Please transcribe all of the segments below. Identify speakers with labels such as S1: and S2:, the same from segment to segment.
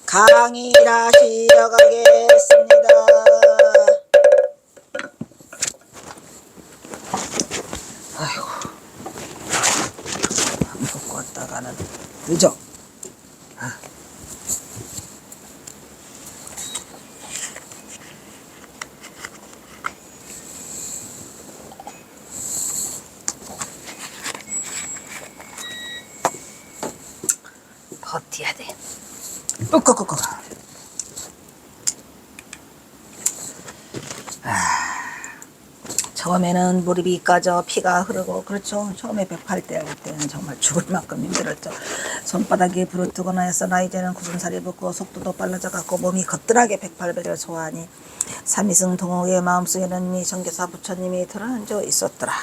S1: 강의라 시작하겠습니다. 아이고, 안 먹고 왔다가는 늦어. 버텨야 돼. 꾹꾹꾹꾹. 처음에는 무릎이 까져 피가 흐르고, 그렇죠. 처음에 108대 할 때는 정말 죽을 만큼 힘들었죠. 손바닥이 부르뜨거나 했으나 이제는 굳은살이 붙고 속도도 빨라져 갖고 몸이 거뜬하게 108배를 소화하니 삼이승 동옥의 마음속에는 이 정계사 부처님이 들어앉아 있었더라.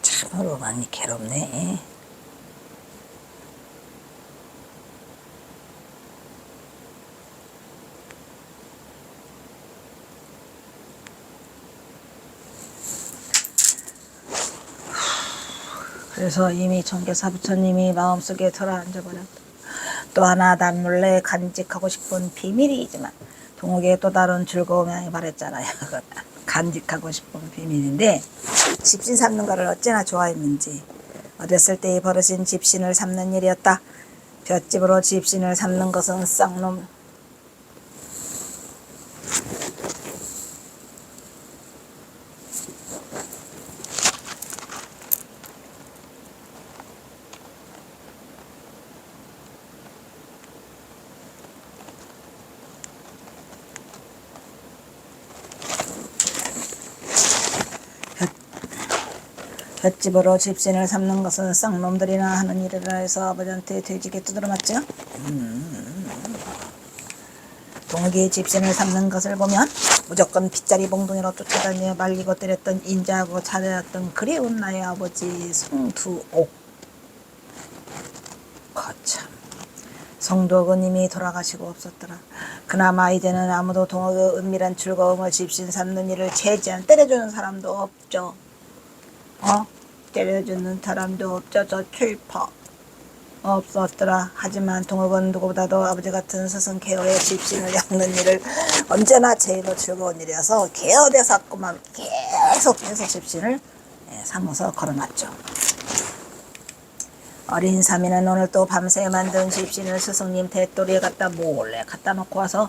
S1: 참으로 많이 괴롭네. 그래서 이미 정계사 부처님이 마음속에 들어앉아버렸다. 또 하나 난 몰래 간직하고 싶은 비밀이지만 동욱의 또 다른 즐거움이 말했잖아요. 간직하고 싶은 비밀인데, 집신 삼는 거를 어찌나 좋아했는지. 어렸을 때의 버릇인 집신을 삼는 일이었다. 볏집으로 집신을 삼는 것은 쌍놈. 볏집으로 집신을 삼는 것은 쌍놈들이나 하는 일이라 해서 아버지한테 돼지게 두드려 맞죠? 동욱이 집신을 삼는 것을 보면 무조건 빗자리 봉둥이로 쫓아다니며 말리고 때렸던 인자하고 잘해왔던 그리운 나의 아버지 성두옥. 거참, 성두옥은 이미 돌아가시고 없었더라. 그나마 이제는 아무도 동욱의 은밀한 즐거움을 집신 삼는 일을 제지한 때려주는 사람도 없죠. 때려주는 사람도 없죠. 저 출퍼 없었더라. 하지만 동욱은 누구보다도 아버지 같은 스승 개어의 집신을 엮는 일을 언제나 제일로 즐거운 일이어서 개어대사구만 계속해서 집신을 삼아서 걸어놨죠. 어린 삼이는 오늘 또 밤새 만든 집신을 스승님 대또리에 몰래 갖다 놓고 와서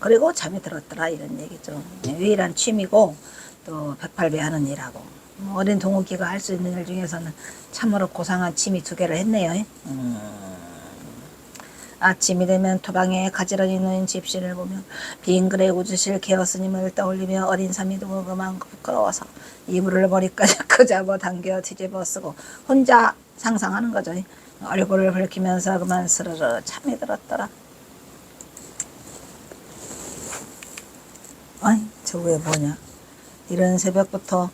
S1: 그리고 잠이 들었더라, 이런 얘기죠. 유일한 취미고 또 108배 하는 일하고. 어린 동욱이가 할 수 있는 일 중에서는 참으로 고상한 취미 2개를 했네요. 아침이 되면 토방에 가지런히 놓인 집신을 보며 빙그레 웃으실 개어스님을 떠올리며 어린 삼이 동욱은 부끄러워서 이불을 머리까지 끄잡아 당겨 뒤집어 쓰고 혼자 상상하는 거죠. 얼굴을 붉히면서 그만 스르르 잠이 들었더라. 아이, 저 왜 뭐냐. 이른 새벽부터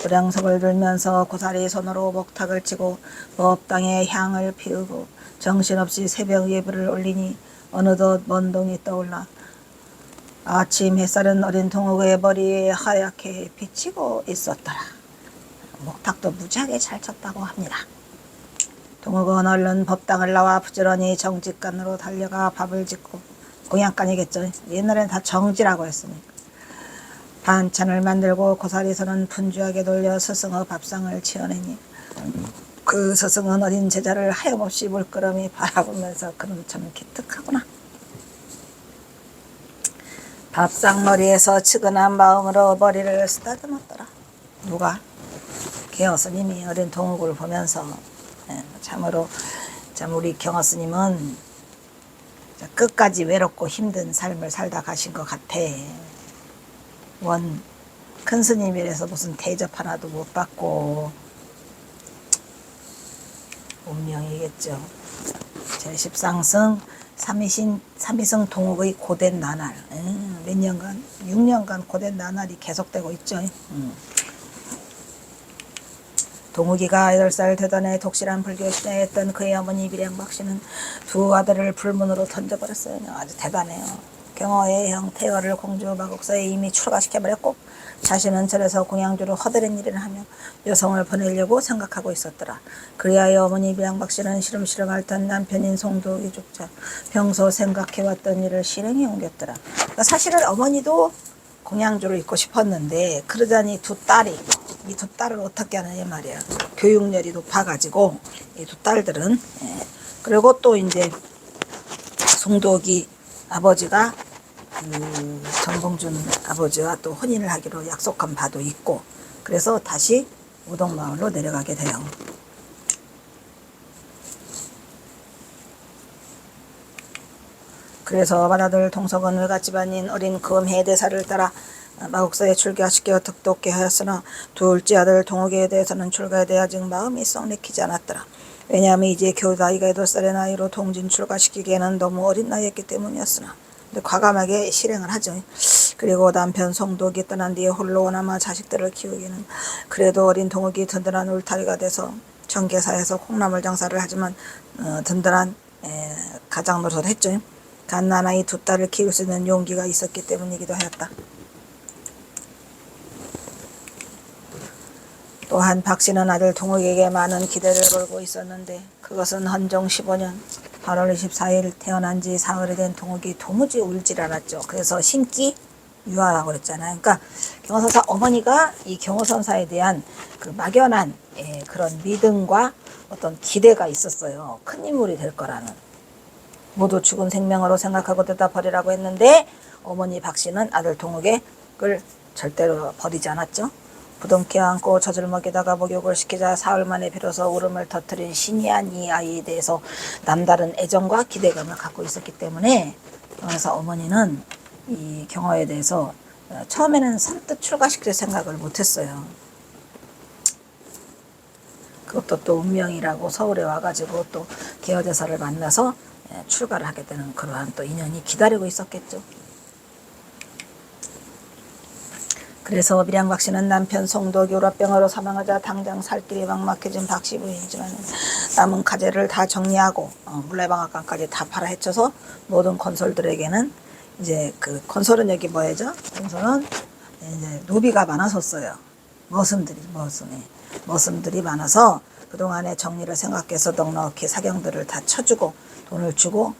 S1: 도량석을 들면서 고사리 손으로 목탁을 치고 법당에 향을 피우고 정신없이 새벽 예불을 올리니 어느덧 먼 동이 떠올라 아침 햇살은 어린 동욱의 머리에 하얗게 비치고 있었더라. 목탁도 무지하게 잘 쳤다고 합니다. 동욱은 얼른 법당을 나와 부지런히 정직간으로 달려가 밥을 짓고, 공양간이겠죠. 옛날엔 다 정지라고 했으니까. 반찬을 만들고 고사리선은 분주하게 돌려 스승의 밥상을 치워내니 그 스승은 어린 제자를 하염없이 물끄러미 바라보면서 그는 참 기특하구나. 밥상머리에서 측은한 마음으로 머리를 쓰다듬었더라. 누가? 개어스님이 어린 동욱을 보면서. 참으로 참 우리 경어스님은 끝까지 외롭고 힘든 삶을 살다 가신 것 같아. 원 큰 스님이라서 무슨 대접 하나도 못 받고 운명이겠죠. 제10상승 삼위승 동욱의 고된 나날, 몇 년간, 6년간 고된 나날이 계속되고 있죠. 동욱이가 8살 되던 해 독실한 불교 신앙했던 그의 어머니 밀양박씨는 두 아들을 불문으로 던져버렸어요. 아주 대단해요. 경허의 형 태허를 공주 마곡사에 이미 출가시켜버렸고 자신은 절에서 공양주로 허드렛 일을 하며 여성을 보내려고 생각하고 있었더라. 그리하여 어머니 밀양박씨는 시름시름 앓던 남편인 송도욱이 죽자 평소 생각해왔던 일을 실행에 옮겼더라. 그러니까 사실은 어머니도 공양주를 입고 싶었는데 그러자니 두 딸이 이 두 딸을 어떻게 하느냐 말이야. 교육열이 높아가지고 이 두 딸들은 그리고 또 이제 송도욱이 아버지가 전봉준 아버지와 또 혼인을 하기로 약속한 바도 있고 그래서 다시 우동마을로 내려가게 돼요. 그래서 맏아들 동석은 외갓집안인 어린 금해대사를 따라 마곡사에 출가시켜 득도케 하였으나 둘째 아들 동욱에 대해서는 출가에 대해 아직 마음이 썩 내키지 않았더라. 왜냐하면 이제 겨우 나이가 8살의 나이로 동진 출가시키기에는 너무 어린 나이였기 때문이었으나 근데 과감하게 실행을 하죠. 그리고 남편 송도욱이 떠난 뒤에 홀로 남아 자식들을 키우기는 그래도 어린 동욱이 든든한 울타리가 돼서 청계사에서 콩나물 장사를 하지만 든든한 가장 노릇을 했죠. 갓난아이 두 딸을 키울 수 있는 용기가 있었기 때문이기도 하였다. 또한 박씨는 아들 동욱에게 많은 기대를 걸고 있었는데 그것은 헌종 15년 8월 24일 태어난 지 사흘이 된 동욱이 도무지 울질 않았죠. 그래서 신기 유아라고 그랬잖아요. 그러니까 경호선사 어머니가 이 경호선사에 대한 그 막연한 그런 믿음과 어떤 기대가 있었어요. 큰 인물이 될 거라는. 모두 죽은 생명으로 생각하고 뜯어 버리라고 했는데 어머니 박씨는 아들 동욱을 절대로 버리지 않았죠. 부둥켜 안고 젖을 먹이다가 목욕을 시키자 사흘 만에 비로소 울음을 터뜨린 신이 한 이 아이에 대해서 남다른 애정과 기대감을 갖고 있었기 때문에 그래서 어머니는 이 경호에 대해서 처음에는 선뜻 출가시킬 생각을 못했어요. 그것도 또 운명이라고 서울에 와가지고 또 계어대사를 만나서 출가를 하게 되는 그러한 또 인연이 기다리고 있었겠죠. 그래서 밀양박씨는 남편 송도욱이 우라병으로 사망하자 당장 살 길이 막막해진 박씨 부인이지만 남은 가재를 다 정리하고 물레방앗간까지 다 팔아 헤쳐서 모든 건설들에게는 이제 그 건설은 여기 뭐예요? 건설은 이제 노비가 많았었어요. 머슴들이 많아서 그동안의 정리를 생각해서 넉넉히 사경들을 다 쳐주고 돈을 주고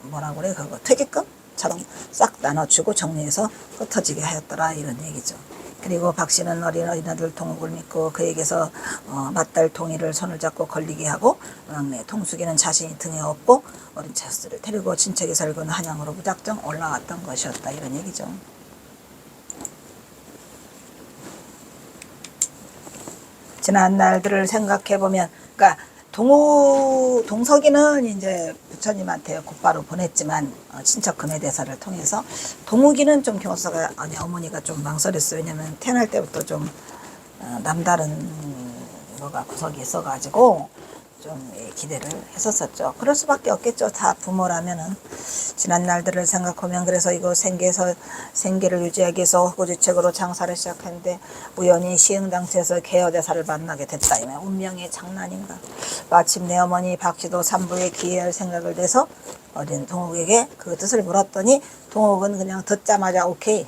S1: 뭐라고 그래 그거 퇴직금처럼 싹 나눠주고 정리해서 흩어지게 하였더라 이런 얘기죠. 그리고 박씨는 어린아들 동욱을 믿고 그에게서 맏딸 동이를 손을 잡고 걸리게 하고 막내 통숙이는 자신이 등에 업고 어린 차수를 데리고 친척이 살고는 한양으로 무작정 올라왔던 것이었다 이런 얘기죠. 지난 날들을 생각해보면 그러니까 동석이는 이제 부처님한테 곧바로 보냈지만 친척 금해대사를 통해서 동욱이는 좀 경호사가 어머니가 좀 망설였어요. 왜냐면 태어날 때부터 좀 남다른 뭐가 구석이 있어가지고 좀 기대를 했었었죠. 그럴 수밖에 없겠죠. 다 부모라면은. 지난 날들을 생각하면 그래서 이거 생계를 유지하기 위해서 허구지책으로 장사를 시작했는데 우연히 시흥당처에서 계어대사를 만나게 됐다. 이면 운명의 장난인가. 마침내 어머니 박씨도 산부에 기회할 생각을 내서 어린 동욱에게 그 뜻을 물었더니 동욱은 그냥 듣자마자 오케이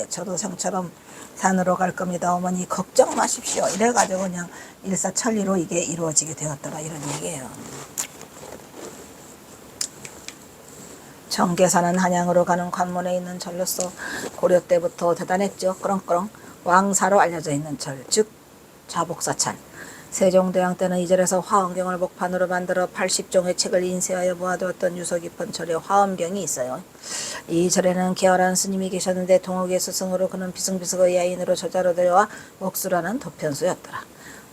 S1: 저도 성처럼 산으로 갈 겁니다. 어머니 걱정 마십시오. 이래가지고 그냥 일사천리로 이게 이루어지게 되었더라 이런 얘기예요. 청계사는 한양으로 가는 관문에 있는 절로서 고려 때부터 대단했죠. 꾸렁꾸렁 왕사로 알려져 있는 절, 즉 좌복사찰. 세종대왕 때는 이 절에서 화엄경을 목판으로 만들어 80종의 책을 인쇄하여 모아두었던 유서 깊은 절에 화엄경이 있어요. 이 절에는 계열한 스님이 계셨는데 동욱의 스승으로 그는 비승비승의 야인으로 저자로 데려와 목수라는 도편수였더라.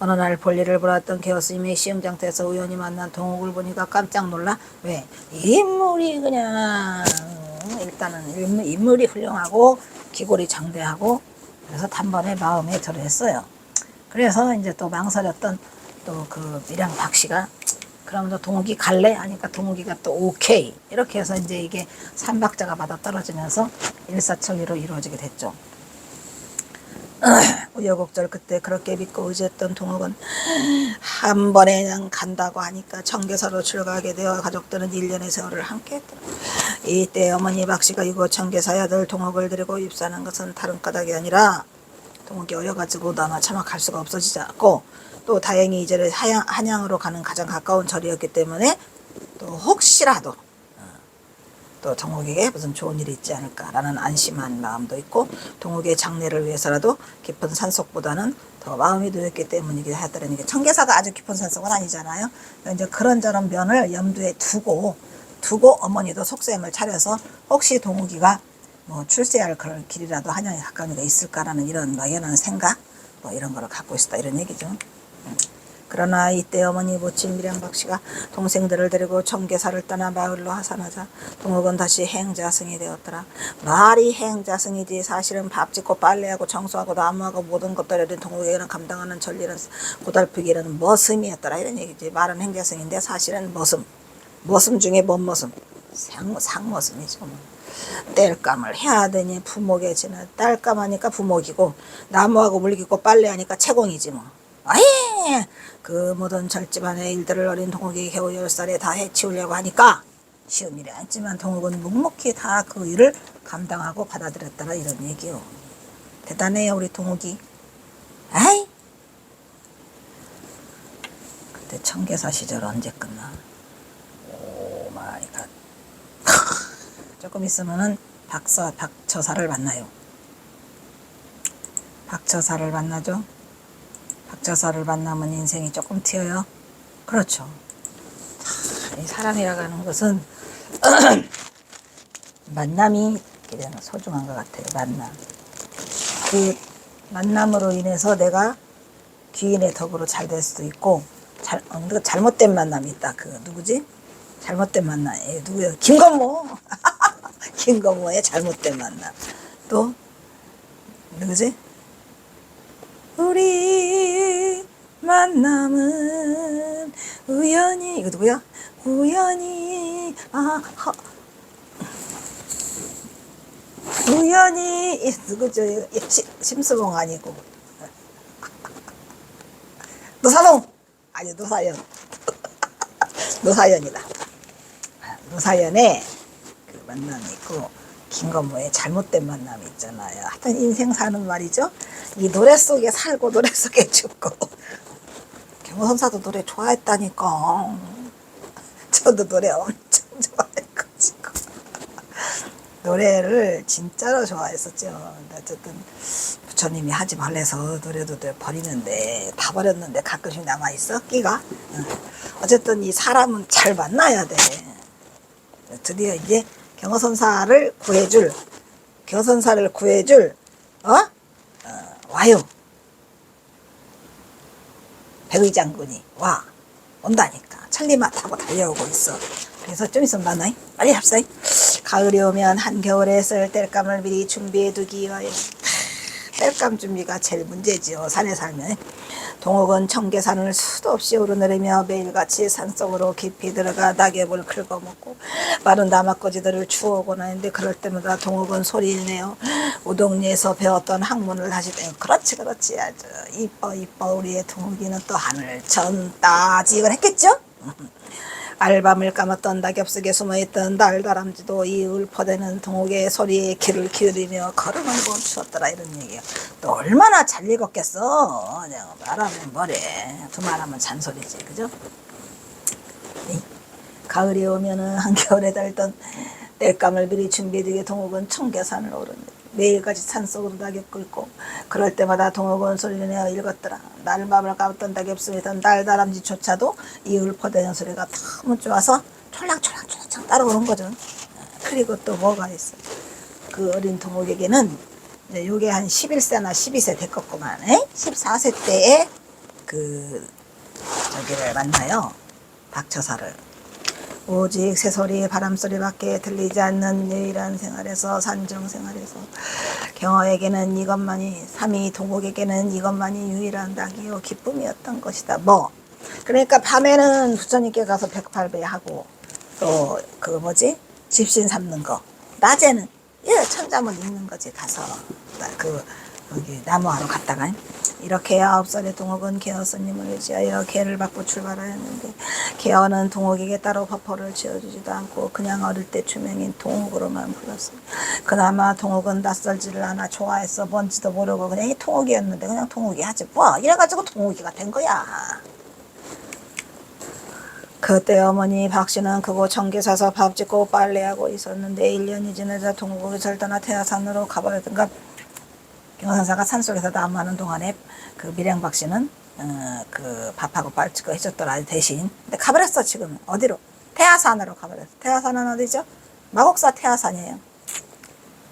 S1: 어느 날 볼일을 보았던 계어스님이 시흥장터에서 우연히 만난 동욱을 보니까 깜짝 놀라. 왜? 인물이 그냥 일단은 인물이 훌륭하고 기골이 장대하고 그래서 단번에 마음에 들어했어요. 그래서 이제 또 망설였던 또 그 밀양 박씨가 그러면서 동욱이 갈래? 하니까 동욱이가 또 오케이. 이렇게 해서 이제 이게 삼박자가 맞아 떨어지면서 일사천리로 이루어지게 됐죠. 우여곡절 그때 그렇게 믿고 의지했던 동욱은 한 번에 그냥 간다고 하니까 청계사로 출가하게 되어 가족들은 1년의 세월을 함께 했더라. 이때 어머니 박씨가 이곳 청계사의 아들 동욱을 데리고 입산한 것은 다른 까닭이 아니라 동욱이 어려가지고 나마 차마 갈 수가 없어지지 않고 또 다행히 이제는 한양으로 가는 가장 가까운 절이었기 때문에 또 혹시라도 또 동욱에게 무슨 좋은 일이 있지 않을까라는 안심한 마음도 있고 동욱의 장래를 위해서라도 깊은 산속보다는 더 마음이 놓였기 때문이기도 하더라는 게 청계사가 아주 깊은 산속은 아니잖아요. 이제 그런저런 면을 염두에 두고 어머니도 속셈을 차려서 혹시 동욱이가 뭐 출세할 그런 길이라도 한양에 가까운 데 있을까라는 이런 막연한 생각 뭐 이런 거를 갖고 있었다 이런 얘기죠. 그러나 이때 어머니 모친 밀양박씨가 동생들을 데리고 청계사를 떠나 마을로 하산하자 동욱은 다시 행자승이 되었더라. 말이 행자승이지 사실은 밥 짓고 빨래하고 청소하고 나무하고 모든 것들을 동욱에게는 감당하는 전리는 고달프기는 머슴이었더라 이런 얘기지. 말은 행자승인데 사실은 머슴 중에 뭔 머슴? 상머슴이죠. 땔감을 해야 되니 부목에 지나 딸감하니까 부목이고 나무하고 물기고 빨래하니까 채공이지 뭐. 아예 그 모든 절집안의 일들을 어린 동욱이 겨우 10살에 다 해치우려고 하니까 쉬운 일이 아니지만 동욱은 묵묵히 다 그 일을 감당하고 받아들였다라 이런 얘기요. 대단해요 우리 동욱이. 아이 그때 청계사 시절 언제 끝나? 오 마이 갓. 조금 있으면은 박처사를 만나요. 박처사를 만나죠. 박처사를 만나면 인생이 조금 튀어요. 그렇죠. 이 사람이라고 하는 것은 만남이 가장 소중한 것 같아요. 만남. 그 만남으로 인해서 내가 귀인의 덕으로 잘 될 수도 있고 잘못된 만남이 있다. 그 누구지? 잘못된 만남. 누구요? 김건모. 김건모의 잘못된 만남. 또 누구지? 우리 만남은 우연히 이거 누구야? 우연히 우연히 누구죠? 심수봉 아니고 노사동 아니 노사연 노사연이다. 노사연의 그 만남이 있고 김건모의 잘못된 만남이 있잖아요. 하여튼 인생 사는 말이죠. 이 노래 속에 살고 노래 속에 죽고. 경호선사도 노래 좋아했다니까. 저도 노래 엄청 좋아해가지고 노래를 진짜로 좋아했었죠. 어쨌든 부처님이 하지 말래서 노래도 버리는데 다 버렸는데 가끔씩 남아있어 끼가. 어쨌든 이 사람은 잘 만나야 돼. 드디어 이제 경호선사를 구해줄 와요. 백의장군이 온다니까. 천리마 타고 달려오고 있어. 그래서 좀 있으면 만나요. 빨리 합시다. 가을이 오면 한겨울에 쓸 땔감을 미리 준비해 두기 위하여. 땔감 준비가 제일 문제지요. 산에 살면. 동욱은 청계산을 수도 없이 오르내리며 매일같이 산속으로 깊이 들어가 낙엽을 긁어먹고 마른 나뭇가지들을 주워오곤 하는데 그럴 때마다 동욱은 소리를 내어 우동리에서 배웠던 학문을 다시 떼요. 그렇지 아주 이뻐 우리의 동욱이는 또 하늘 전따지 이걸 했겠죠? 알밤을 감았던 낙엽 속에 숨어있던 날다람쥐도 이 울퍼대는 동욱의 소리에 귀를 기울이며 걸음을 멈추었더라 이런 얘기야. 또 얼마나 잘 읽었겠어. 그냥 말하면 뭐래. 두말하면 잔소리지. 그죠? 가을이 오면은 한겨울에 달던 땔감을 미리 준비되게 동욱은 청계산을 오른다. 매일같이 산속으로 낙엽 긁고 그럴 때마다 동욱은 소리를 내어 읽었더라. 날밤을 감았던 낙엽 속에선 날다람쥐조차도 이 울퍼대는 소리가 너무 좋아서 촐랑촐랑 따라오는 거죠. 그리고 또 뭐가 있어. 그 어린 동욱에게는 요게 한 11세나 12세 됐겠구만. 14세 때에 저기를 만나요. 박처사를. 오직 새소리 바람소리밖에 들리지 않는 유일한 생활에서 산정생활에서 경어에게는 이것만이 삼이 동욱에게는 이것만이 유일한 낙이요 기쁨이었던 것이다. 뭐 그러니까 밤에는 부처님께 가서 108배 하고 또 그 뭐지 집신 삼는 거, 낮에는 천잠을 읽는 거지. 가서 그 여기 나무하러 갔다가 이렇게 9살의 동옥은 개어 스님을 의지하여 개를 받고 출발하였는데 개어는 동옥에게 따로 법포를 지어주지도 않고 그냥 어릴 때 주명인 동옥으로만 불렀어요. 그나마 동옥은 낯설지를 않아 좋아했어. 뭔지도 모르고 그냥 이 동옥이었는데 그냥 동옥이 하지 뭐 이래가지고 동옥이가 된 거야. 그때 어머니 박씨는 그곳 청계사서 밥 짓고 빨래하고 있었는데 1년이 지나자 동국이 절도나 태화산으로 가버렸던가. 경산사가 산속에서 나무하는 동안에 그 밀양 박씨는 그 밥하고 빨래 짓고 해줬더라 대신. 근데 가버렸어. 지금 어디로? 태화산으로 가버렸어. 태화산은 어디죠? 마곡사 태화산이에요.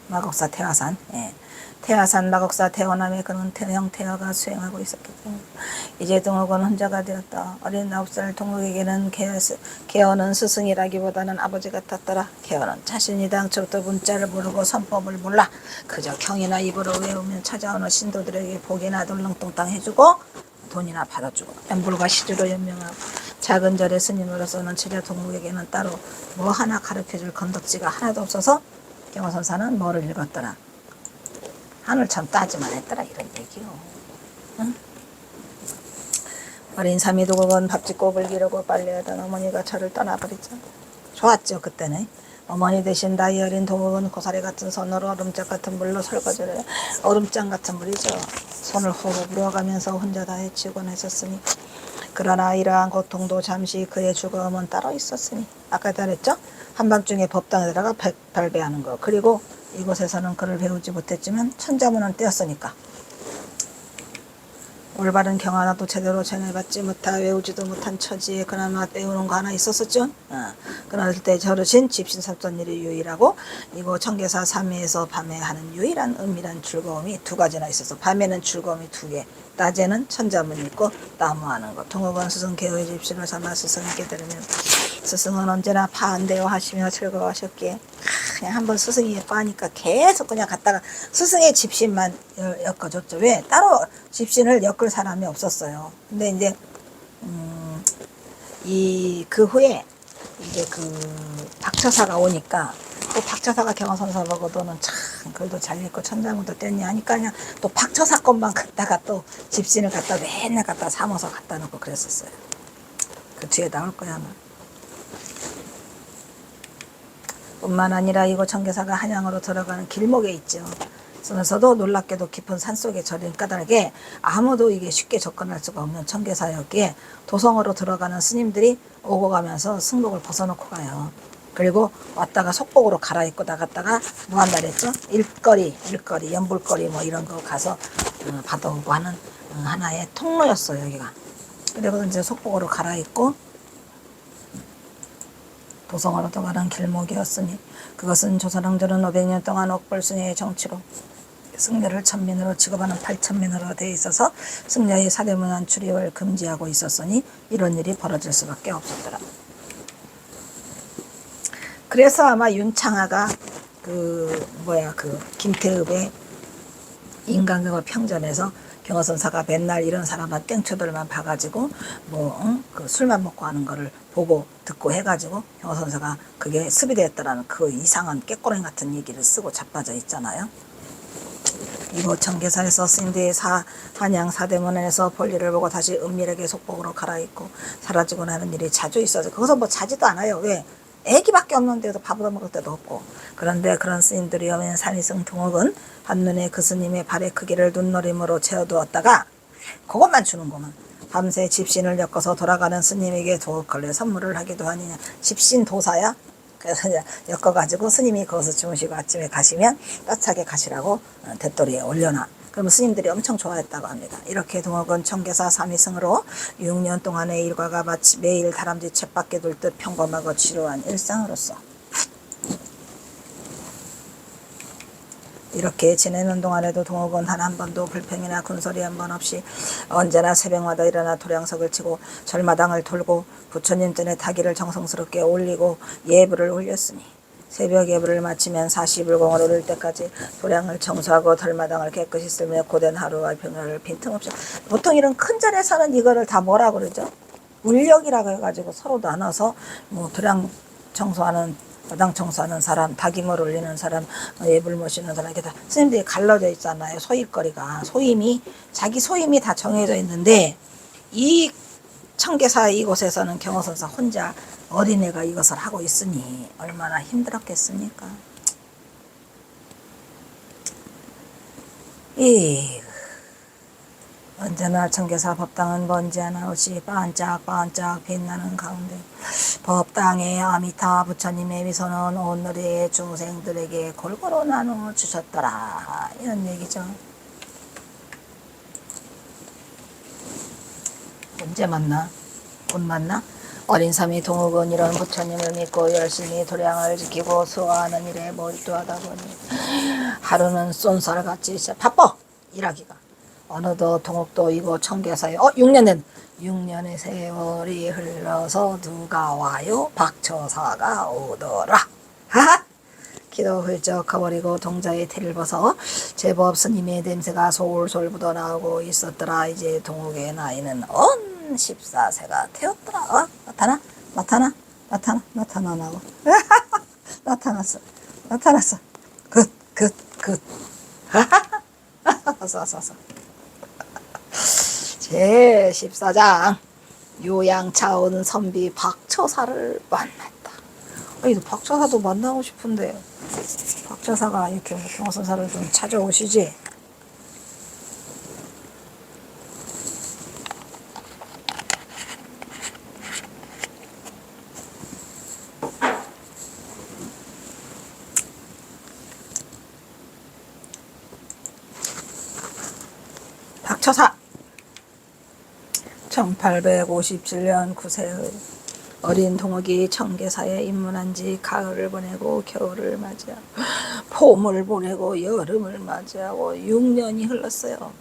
S1: 마곡사 태화산. 예. 태화산 마곡사 태어남에 그는 태형 태화가 수행하고 있었기 때문에 이제 동옥은 혼자가 되었다. 어린 9살 동옥에게는 개어는 스승이라기보다는 아버지 같았더라. 개어는 자신이 당초부터 문자를 모르고 선법을 몰라 그저 경이나 입으로 외우면 찾아오는 신도들에게 복이나 덜렁뚱땅 해주고 돈이나 받아주고 엠불과 시주로 연명하고 작은 절의 스님으로서는 제자 동옥에게는 따로 뭐 하나 가르쳐줄 건덕지가 하나도 없어서 경호선사는 뭐를 읽었더라. 하늘처럼 따지만 했더라 이런 얘기요. 응? 어린 삼이도국은 밥 짓고 불기르고 빨래하던 어머니가 저를 떠나버리죠. 좋았죠 그때는. 어머니 대신 나이 어린 도국은 고사리 같은 손으로 얼음장 같은 물로 설거지를 해. 얼음장 같은 물이죠. 손을 호흡 불어가면서 혼자 다 해치곤 했었으니 그러나 이러한 고통도 잠시 그의 죽음은 따로 있었으니 아까 말했죠. 한밤중에 법당에 들어가 발배하는 거. 그리고 이곳에서는 글을 배우지 못했지만 천자문은 떼었으니까 올바른 경 하나도 제대로 전해받지 못하 외우지도 못한 처지에 그나마 배우는 거 하나 있었었죠. 그럴 때 저르신 집신섭전 일이 유일하고 이곳 청계사 삼위에서 밤에 하는 유일한 은밀한 즐거움이 두 가지나 있어서 밤에는 즐거움이 2개, 낮에는 천자문 읽고 나무하는 것. 동옥은 스승 개의 집신을 삼아 스승에게 들으면 스승은 언제나 반대어 하시며 즐거워하셨기에 그냥 한번 스승이 예뻐하니까 계속 그냥 갔다가 스승의 집신만 엮어줬죠. 왜? 따로 집신을 엮을 사람이 없었어요. 근데 이제 그 후에 이제 그 박처사가 오니까 또 박처사가 경화선사 보고도는 참 글도 잘 읽고 천자문도 뗐냐 하니까 그냥 또 박처사 것만 갖다가 또 집신을 갖다 맨날 갖다 삼아서 갖다 놓고 그랬었어요. 그 뒤에 나올 거야 아마. 뿐만 아니라 이곳 청계사가 한양으로 들어가는 길목에 있죠. 그러면서도 놀랍게도 깊은 산속에 절인 까닭에 아무도 이게 쉽게 접근할 수가 없는 청계사였기에 도성으로 들어가는 스님들이 오고 가면서 승복을 벗어놓고 가요. 그리고 왔다가 속복으로 갈아입고 나갔다가 뭐 한다 그랬죠? 일거리, 연불거리 뭐 이런 거 가서 받아오고 하는 하나의 통로였어요 여기가. 그리고 이제 속복으로 갈아입고 도성으로 들어가는 길목이었으니 그것은 조선왕조는 500년 동안 옥벌승의 정치로 승려를 천민으로 취급하는 8천민으로 되어 있어서 승려의 사대문안 출입을 금지하고 있었으니 이런 일이 벌어질 수밖에 없었더라. 그래서 아마 윤창하가 그 김태읍의 인간극을 평전에서 경허선사가 맨날 이런 사람한 땡초들만 봐가지고 그 술만 먹고 하는 거를 보고 듣고 해가지고 경허선사가 그게 습이되었다라는 그 이상한 깨꼬랭 같은 얘기를 쓰고 자빠져 있잖아요. 이곳 청계사에서 스님들의 한양 사대문안에서 볼일을 보고 다시 은밀하게 속복으로 갈아입고 사라지고 나는 일이 자주 있어서 거기서 뭐 자지도 않아요. 왜? 애기밖에 없는데도 밥을 먹을 때도 없고. 그런데 그런 스님들이 오면 산이승 동옥은 한눈에 그 스님의 발의 크기를 눈노림으로 채워두었다가 그것만 주는구만. 밤새 집신을 엮어서 돌아가는 스님에게 도걸레 선물을 하기도 하느냐. 집신 도사야? 그래서 엮어가지고 스님이 거기서 주무시고 아침에 가시면 따뜻하게 가시라고 댓돌이에 올려놔. 그러면 스님들이 엄청 좋아했다고 합니다. 이렇게 동옥은 청계사 삼위승으로 6년 동안의 일과가 마치 매일 다람쥐 쳇바퀴 돌 듯 평범하고 지루한 일상으로서 이렇게 지내는 동안에도 동옥은 단 한 번도 불평이나 군소리 한 번 없이 언제나 새벽마다 일어나 도량석을 치고 절마당을 돌고 부처님 전에 타기를 정성스럽게 올리고 예불을 올렸으니 새벽 예불을 마치면 40일공을 오를 때까지 도량을 청소하고 덜마당을 깨끗이 쓸며 고된 하루와 평일을 빈틈없이 보통 이런 큰 절에서는 이거를 다 뭐라 그러죠? 울력이라고 해가지고 서로 나눠서 뭐 도량 청소하는 마당 청소하는 사람, 닭임을 올리는 사람, 예불 모시는 사람 이렇게 다 스님들이 갈라져 있잖아요. 소임거리가 소임이 자기 소임이 다 정해져 있는데 이 청계사 이곳에서는 경호선사 혼자 어린애가 이것을 하고 있으니 얼마나 힘들었겠습니까? 이 언제나 청계사 법당은 먼지 하나 없이 반짝반짝 빛나는 가운데 법당의 아미타 부처님의 미소는 오늘의 중생들에게 골고루 나누어 주셨더라 이런 얘기죠. 언제 만나? 곧 만나? 어린 삼이 동욱은 이런 부처님을 믿고 열심히 도량을 지키고 수화하는 일에 몰두하다 보니 하루는 쏜살같이 진짜 바빠 일하기가. 어느덧 동욱도 이곳 청계사에 6년의 세월이 흘러서 누가 와요? 박처사가 오더라. 하하! 기도 훌쩍 커버리고 동자의 테를 벗어 제법 스님의 냄새가 솔솔 묻어나오고 있었더라. 이제 동욱의 나이는 14세가 되었더라. 나타나고 나타났어. 굿. 어서. 제14장 요양차온 선비 박처사를 만났다. 이 박처사도 만나고 싶은데 박처사가 이렇게 경호선사를 좀 찾아오시지. 박처사 1857년 9세의 어린 동욱이 청계사에 입문한 지 가을을 보내고 겨울을 맞이하고 봄을 보내고 여름을 맞이하고 6년이 흘렀어요.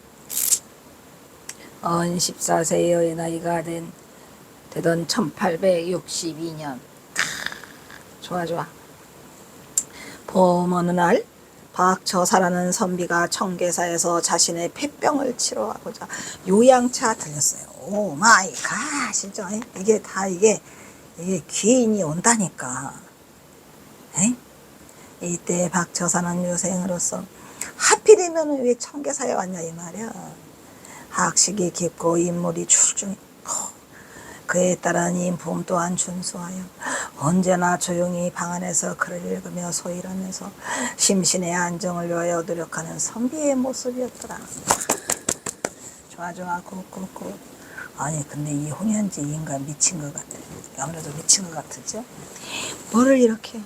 S1: 14세의 나이가 되던 1862년 좋아 봄 어느 날 박처사라는 선비가 청계사에서 자신의 폐병을 치료하고자 요양차 들렸어요. 오 마이 갓 진짜 이게 귀인이 온다니까. 에이? 이때 박처사는 유생으로서 하필이면 왜 청계사에 왔냐 이 말이야. 학식이 깊고 인물이 출중해. 그에 따른 인품 또한 준수하여 언제나 조용히 방 안에서 글을 읽으며 소일하면서 심신의 안정을 위하여 노력하는 선비의 모습이었더라. 좋아 굿. 아니 근데 이 홍현지 인간 미친 것 같아. 아무래도 미친 것 같으죠? 뭐를 이렇게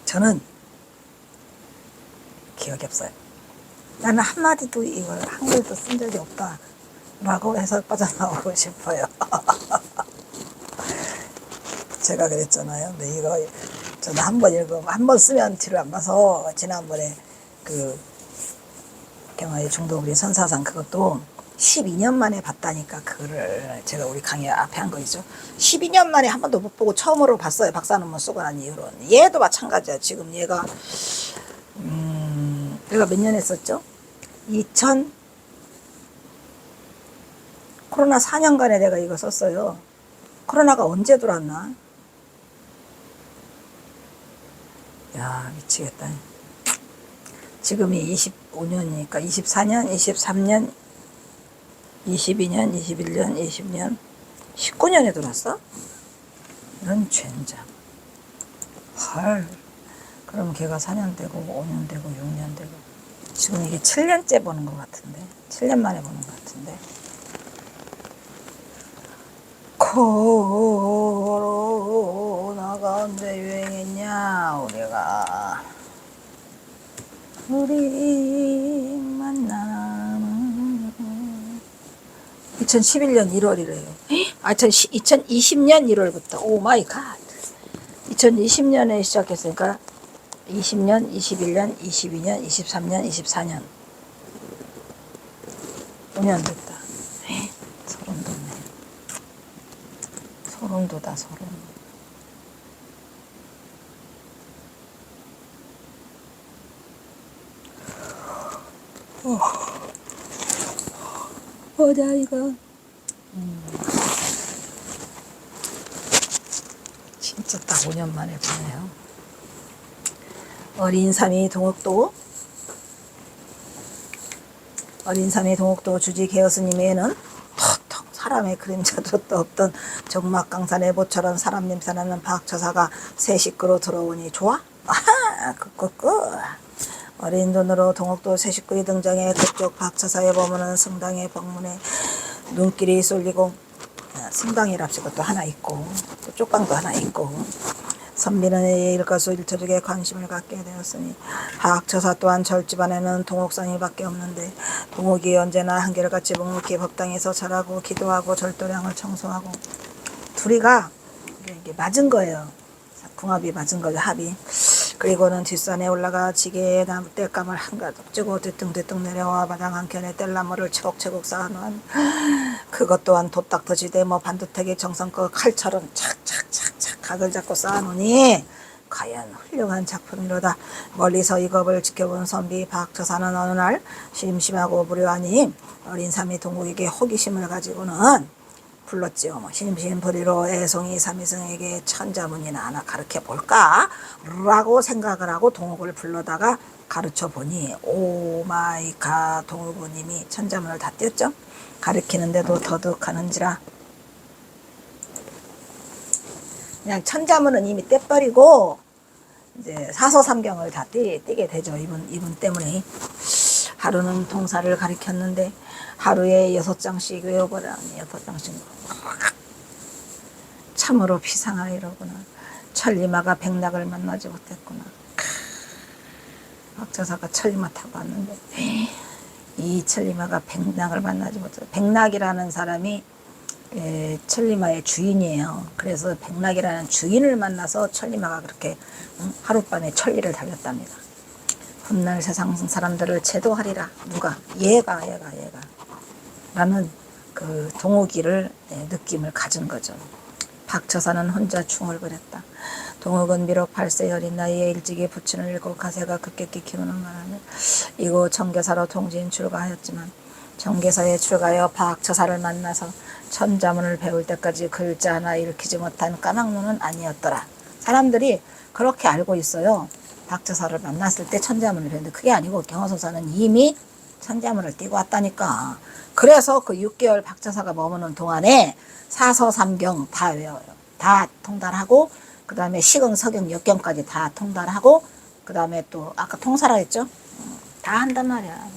S1: 저는 기억이 없어요. 나는 한마디도 이걸 한글도 쓴 적이 없다 라고 해서 빠져나오고 싶어요. 제가 그랬잖아요. 근데 이거 저는 한번 읽으면 한번 쓰면 뒤를 안 봐서 지난번에 그 경화의 중도우리 선사상 그것도 12년 만에 봤다니까. 그거를 제가 우리 강의 앞에 한 거죠. 12년 만에 한 번도 못 보고 처음으로 봤어요. 박사논문 쓰고 난 이후로는. 얘도 마찬가지야. 지금 얘가 내가 몇 년 했었죠? 코로나 4년간에 내가 이거 썼어요. 코로나가 언제 들어왔나? 야 미치겠다. 지금이 25년이니까 24년, 23년, 22년, 21년, 20년, 19년에 들어왔어? 이런 젠장. 헐. 그럼 걔가 4년 되고 5년 되고 6년 되고 지금 이게 7년째 보는 것 같은데 7년 만에 보는 것 같은데 코로나가 언제 유행했냐 우리 만남은 2011년 1월이래요 2020년 1월부터 오 마이 갓 2020년에 시작했으니까 20년, 21년, 22년, 23년, 24년 5년 됐다. 소름 돋네. 소름 돋아 소름. 보자 이거. 진짜 딱 5년 만에 보네요. 어린 삼이 동옥도 주지 개어스님에는 턱턱 사람의 그림자도 또 없던 정막강산의 보처럼 사람 냄새나는 박처사가 새 식구로 들어오니 좋아? 아하 끄끄끄. 어린 돈으로 동옥도 새 식구의 등장해 그쪽 박처사의 머무는 성당의 방문에 눈길이 쏠리고, 성당이랍시고 또 하나 있고 또 쪽방도 하나 있고, 선비는 일거수 일투족에 관심을 갖게 되었으니 박처사 또한 절집안에는 동옥상이밖에 없는데 동옥이 언제나 한결같이 묵묵히 법당에서 절하고 기도하고 절도량을 청소하고, 둘이가 이게 맞은 거예요. 궁합이 맞은 거죠, 합이. 그리고는 뒷산에 올라가 지게에 나무 땔감을 한가득 쥐고 뒤뚱뒤뚱 내려와 마당 한켠에 뗄나무를 차곡차곡 쌓아놓은, 그것 또한 도딱터지대 반듯하게 정성껏 칼처럼 착착착착 각을 잡고 쌓아놓으니 과연 훌륭한 작품이로다. 멀리서 이 겁을 지켜본 선비 박처사는 어느 날 심심하고 무료하니 어린 삼이 동국에게 호기심을 가지고는 불렀지요. 심심풀이로 애송이 삼이승에게 천자문이나 하나 가르쳐 볼까? 라고 생각을 하고 동욱을 불러다가 가르쳐 보니 오마이갓, 동욱우님이 천자문을 다 띄었죠. 가르치는데도 더득하는지라. 그냥 천자문은 이미 떼버리고 이제 사서삼경을 다 띄게 되죠. 이분 때문에. 하루는 동사를 가르쳤는데 하루에 6장씩 외워보라니 6장씩. 참으로 비상하이로구나. 천리마가 백낙을 만나지 못했구나. 박처사가 천리마 타고 왔는데 이 천리마가 백낙을 만나지 못했어. 백낙이라는 사람이 천리마의 주인이에요. 그래서 백낙이라는 주인을 만나서 천리마가 그렇게 하룻밤에 천리를 달렸답니다. 훗날 세상 사람들을 제도하리라. 누가? 얘가 라는 그 동욱이를 느낌을 가진 거죠. 박처사는 혼자 충을 그렸다. 동욱은 비록 8세 어린 나이에 일찍이 부친을 잃고 가세가 급격히 키우는 바람에 이곳 정계사로 통진 출가하였지만 정계사에 출가하여 박처사를 만나서 천자문을 배울 때까지 글자 하나 읽히지 못한 까막눈은 아니었더라. 사람들이 그렇게 알고 있어요. 박처사를 만났을 때 천자문을 배웠는데 그게 아니고 경허소사는 이미 천자문을 띄고 왔다니까. 그래서 그 6개월 박처사가 머무는 동안에 사서삼경 다 외워요. 다 통달하고 그 다음에 시경, 서경, 역경까지 다 통달하고 그 다음에 또 아까 통사라 했죠? 다 한단 말이야.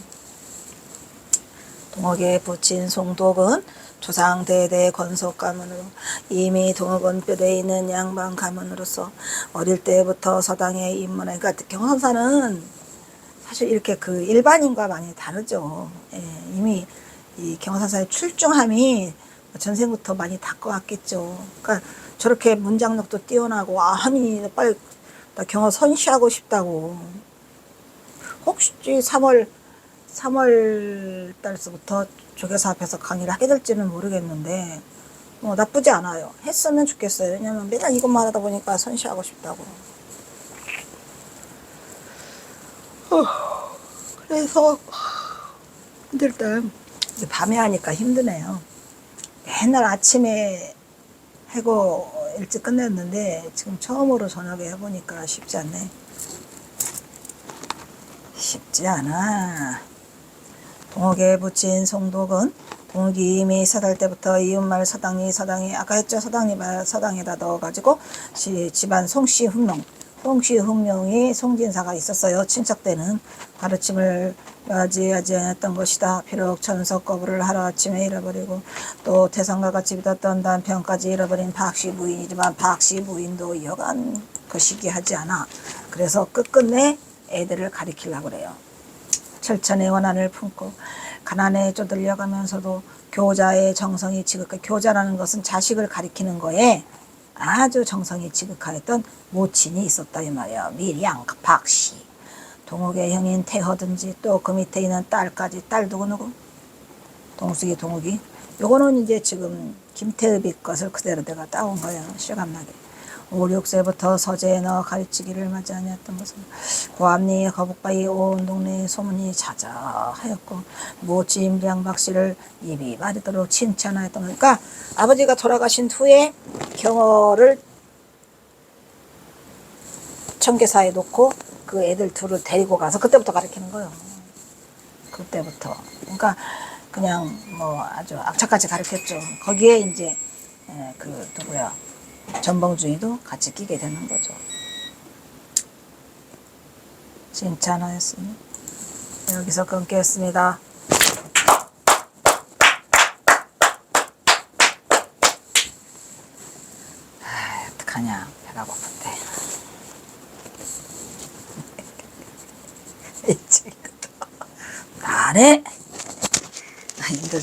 S1: 동옥의 부친 송독은 조상 대대 건속 가문으로 이미 동옥은 뼈대에 있는 양반 가문으로서 어릴 때부터 서당에 입문해. 그러니까 경선사는 사실 이렇게 그 일반인과 많이 다르죠. 이미 이 경선사의 출중함이 전생부터 많이 닦아왔겠죠. 그러니까 저렇게 문장력도 뛰어나고 아니 빨리 나 경허 선시하고 싶다고. 혹시 3월 달서부터 조계사 앞에서 강의를 하게 될지는 모르겠는데 나쁘지 않아요. 했으면 좋겠어요. 왜냐면 맨날 이것만 하다 보니까 선시하고 싶다고. 그래서 힘들다. 밤에 하니까 힘드네요. 맨날 아침에 하고 일찍 끝냈는데 지금 처음으로 저녁에 해보니까 쉽지 않네. 쉽지 않아. 동옥에 부친 송독은 동욱이 이미 3살 때부터 이웃마을 서당이 아까 했죠. 서당에다 넣어가지고 집안 송씨훈명이 송진사가 있었어요. 친척 때는 가르침을 맞이하지 않았던 것이다. 비록 천석 거부를 하루아침에 잃어버리고 또 태산과 같이 믿었던 남편까지 잃어버린 박씨 부인이지만 박씨 부인도 여간 거시기하지 않아. 그래서 끝끝내 애들을 가리키려고 그래요. 철천의 원한을 품고 가난에 쪼들려가면서도 교자의 정성이 지극하게, 교자라는 것은 자식을 가리키는 거에 아주 정성이 지극하였던 모친이 있었다 이 말이야. 밀양 박씨. 동욱의 형인 태허든지 또 그 밑에 있는 딸까지. 딸 누구? 동숙이 동욱이. 요거는 이제 지금 김태읍이 것을 그대로 내가 따온 거예요. 실감나게. 5, 6세부터 서재에 넣어 가르치기를 마지 아니했던 것은 고암리 거북바위 온 동네에 소문이 자자하였고 모치 임장 박씨를 입이 마르도록 칭찬하였던 것. 그러니까 아버지가 돌아가신 후에 경어를 청계사에 놓고 그 애들 둘을 데리고 가서 그때부터 가르치는 거예요. 그때부터. 그러니까 그냥 뭐 아주 악착같이 가르쳤죠. 거기에 이제 그 누구야 전봉준이도 같이 끼게 되는 거죠. 칭찬하였으니 여기서 끊겠습니다. 어떡하냐, 배가 고픈데. 이 책도 안 해.